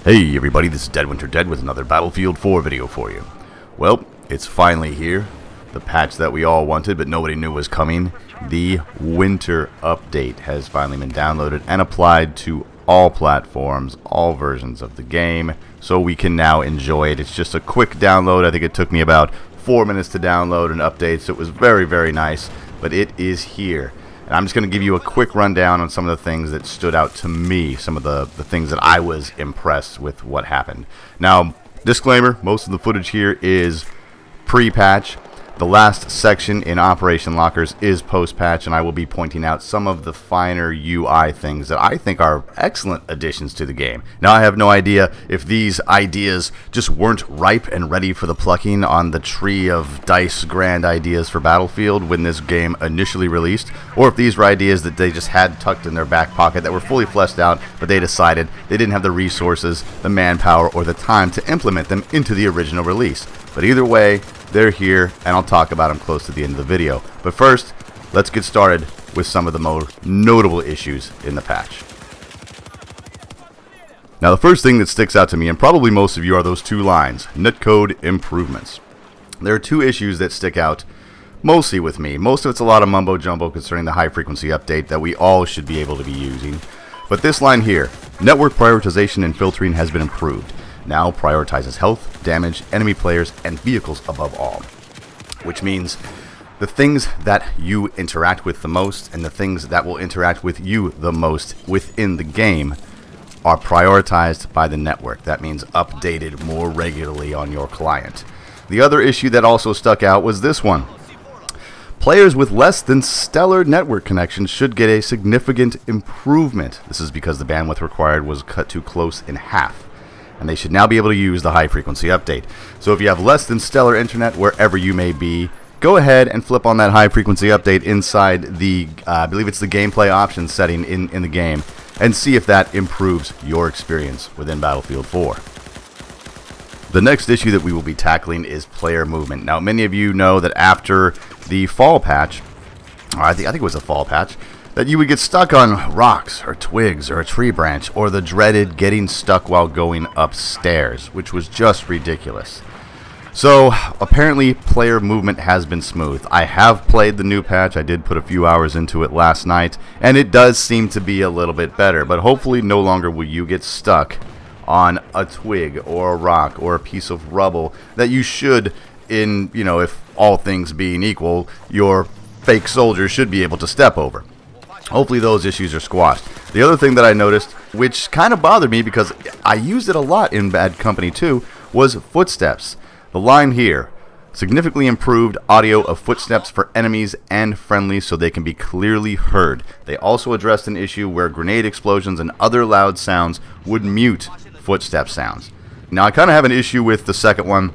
Hey everybody, this is Deadwinter Dead with another Battlefield 4 video for you. Well, it's finally here. The patch that we all wanted but nobody knew was coming. The winter update has finally been downloaded and applied to all platforms, all versions of the game, so we can now enjoy it. It's just a quick download. I think it took me about 4 minutes to download an update, so it was very nice, but it is here. And I'm just going to give you a quick rundown on some of the things that stood out to me, some of the things that I was impressed with what happened. Now, disclaimer, most of the footage here is pre-patch. The last section in Operation Lockers is post-patch, and I will be pointing out some of the finer UI things that I think are excellent additions to the game. Now, I have no idea if these ideas just weren't ripe and ready for the plucking on the tree of DICE grand ideas for Battlefield when this game initially released, or if these were ideas that they just had tucked in their back pocket that were fully fleshed out, but they decided they didn't have the resources, the manpower, or the time to implement them into the original release. But either way, they're here, and I'll talk about them close to the end of the video. But first, let's get started with some of the more notable issues in the patch. Now, the first thing that sticks out to me, and probably most of you, are those two lines, netcode improvements. There are two issues that stick out mostly with me. Most of it's a lot of mumbo-jumbo concerning the high-frequency update that we all should be able to be using. But this line here, network prioritization and filtering has been improved. Now prioritizes health, damage, enemy players, and vehicles above all. Which means the things that you interact with the most and the things that will interact with you the most within the game are prioritized by the network. That means updated more regularly on your client. The other issue that also stuck out was this one. Players with less than stellar network connections should get a significant improvement. This is because the bandwidth required was cut to close in half. And they should now be able to use the high frequency update. So if you have less than stellar internet wherever you may be, go ahead and flip on that high frequency update inside the, I believe it's the gameplay options setting in the game, and see if that improves your experience within Battlefield 4. The next issue that we will be tackling is player movement. Now, many of you know that after the fall patch, or I think it was a fall patch, that you would get stuck on rocks or twigs or a tree branch, or the dreaded getting stuck while going upstairs, which was just ridiculous. So apparently player movement has been smooth. I have played the new patch. I did put a few hours into it last night, and it does seem to be a little bit better, but hopefully no longer will you get stuck on a twig or a rock or a piece of rubble that you should, in, you know, if all things being equal, your fake soldier should be able to step over. Hopefully those issues are squashed. The other thing that I noticed, which kind of bothered me because I used it a lot in Bad Company 2, was footsteps. The line here, significantly improved audio of footsteps for enemies and friendlies so they can be clearly heard. They also addressed an issue where grenade explosions and other loud sounds would mute footstep sounds. Now, I kind of have an issue with the second one.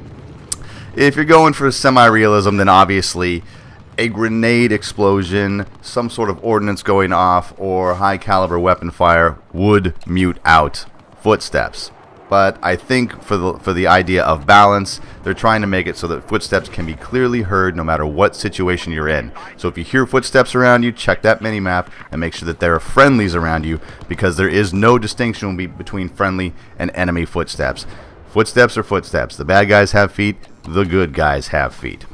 If you're going for semi-realism, then obviously a grenade explosion, some sort of ordnance going off, or high caliber weapon fire would mute out footsteps. But I think for the idea of balance, they're trying to make it so that footsteps can be clearly heard no matter what situation you're in. So if you hear footsteps around you, check that mini-map and make sure that there are friendlies around you, because there is no distinction between friendly and enemy footsteps. Footsteps are footsteps. The bad guys have feet, the good guys have feet.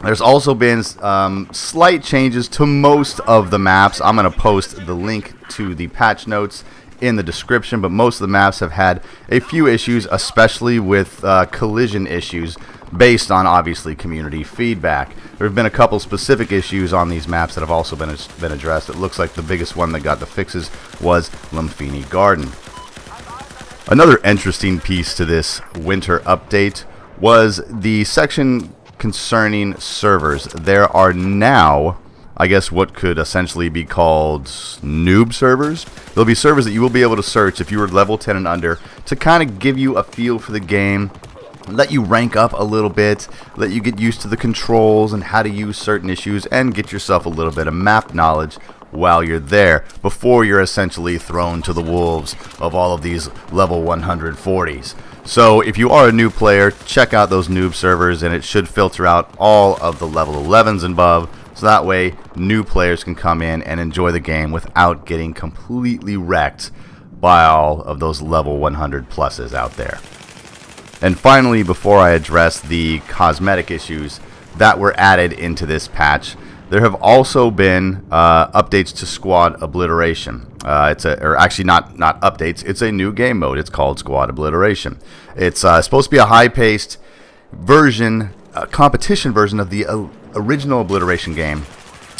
There's also been slight changes to most of the maps. I'm going to post the link to the patch notes in the description, but most of the maps have had a few issues, especially with collision issues based on, obviously, community feedback. There have been a couple specific issues on these maps that have also been addressed. It looks like the biggest one that got the fixes was Lamfini Garden. Another interesting piece to this winter update was the section concerning servers. There are now, I guess, what could essentially be called noob servers. There'll be servers that you will be able to search if you were level 10 and under to kind of give you a feel for the game, let you rank up a little bit, let you get used to the controls and how to use certain issues, and get yourself a little bit of map knowledge while you're there before you're essentially thrown to the wolves of all of these level 140s. So if you are a new player, check out those noob servers, and it should filter out all of the level 11s and above, so that way new players can come in and enjoy the game without getting completely wrecked by all of those level 100 pluses out there. And finally, before I address the cosmetic issues that were added into this patch, there have also been updates to Squad Obliteration. Or actually not updates, it's a new game mode. It's called Squad Obliteration. It's supposed to be a high-paced version, competition version of the original Obliteration game.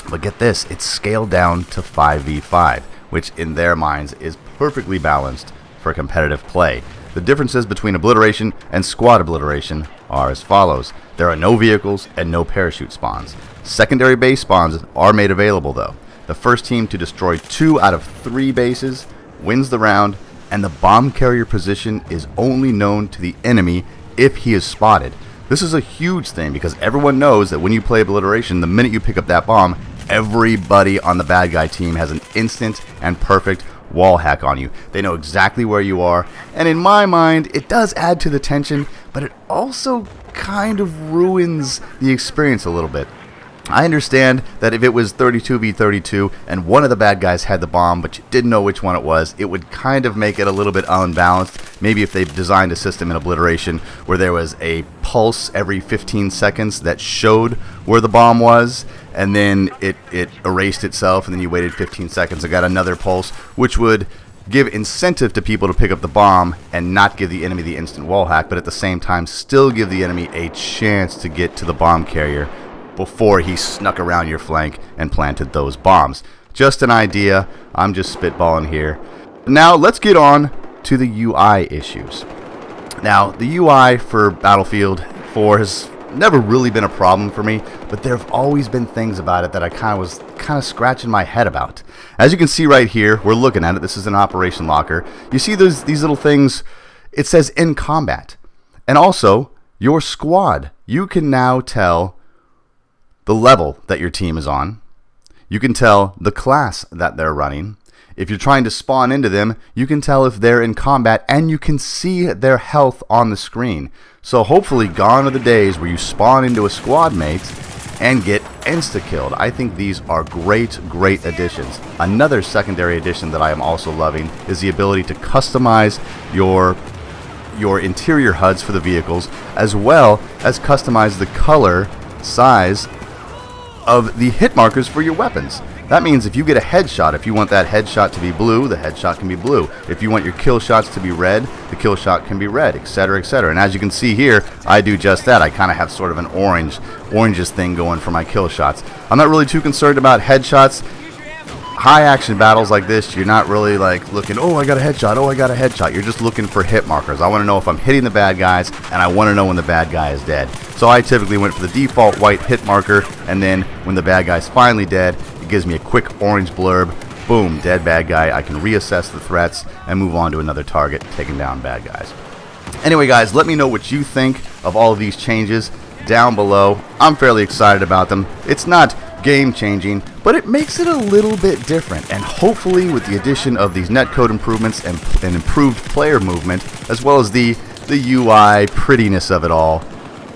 But get this, it's scaled down to 5v5, which in their minds is perfectly balanced for competitive play. The differences between Obliteration and Squad Obliteration are as follows. There are no vehicles and no parachute spawns. Secondary base spawns are made available though. The first team to destroy 2 out of 3 bases wins the round, and the bomb carrier position is only known to the enemy if he is spotted. This is a huge thing because everyone knows that when you play Obliteration, the minute you pick up that bomb, everybody on the bad guy team has an instant and perfect wall hack on you. They know exactly where you are, and in my mind it does add to the tension, but it also kind of ruins the experience a little bit. I understand that if it was 32v32 and one of the bad guys had the bomb but you didn't know which one it was, it would kind of make it a little bit unbalanced. Maybe if they designed a system in Obliteration where there was a pulse every 15 seconds that showed where the bomb was, and then it erased itself, and then you waited 15 seconds and got another pulse, which would give incentive to people to pick up the bomb and not give the enemy the instant wall hack, but at the same time still give the enemy a chance to get to the bomb carrier before he snuck around your flank and planted those bombs. Just an idea. I'm just spitballing here. Now let's get on to the UI issues. Now the UI for Battlefield 4 has never really been a problem for me, but there have always been things about it that I was kind of scratching my head about. As you can see right here, we're looking at it. This is an operation locker. You see these little things. It says in combat, and also your squad. You can now tell the level that your team is on. You can tell the class that they're running. If you're trying to spawn into them, you can tell if they're in combat, and you can see their health on the screen. So hopefully gone are the days where you spawn into a squad mate and get insta-killed. I think these are great additions. Another secondary addition that I am also loving is the ability to customize your interior HUDs for the vehicles, as well as customize the color, size of the hit markers for your weapons. That means if you get a headshot, if you want that headshot to be blue, the headshot can be blue. If you want your kill shots to be red, the kill shot can be red, etc., etc. And as you can see here, I do just that. I kind of have sort of an oranges thing going for my kill shots. I'm not really too concerned about headshots. High action battles like this, you're not really like looking, oh, I got a headshot, oh, I got a headshot. You're just looking for hit markers. I want to know if I'm hitting the bad guys, and I want to know when the bad guy is dead. So I typically went for the default white hit marker, and then when the bad guy's finally dead, it gives me a quick orange blurb. Boom, dead bad guy. I can reassess the threats and move on to another target, taking down bad guys. Anyway, guys, let me know what you think of all of these changes down below. I'm fairly excited about them. It's not game-changing, but it makes it a little bit different, and hopefully with the addition of these netcode improvements and improved player movement, as well as the UI prettiness of it all,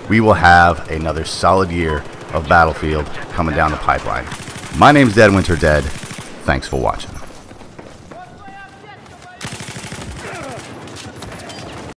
we will have another solid year of Battlefield coming down the pipeline. My name's Dead Winter Dead. Thanks for watching.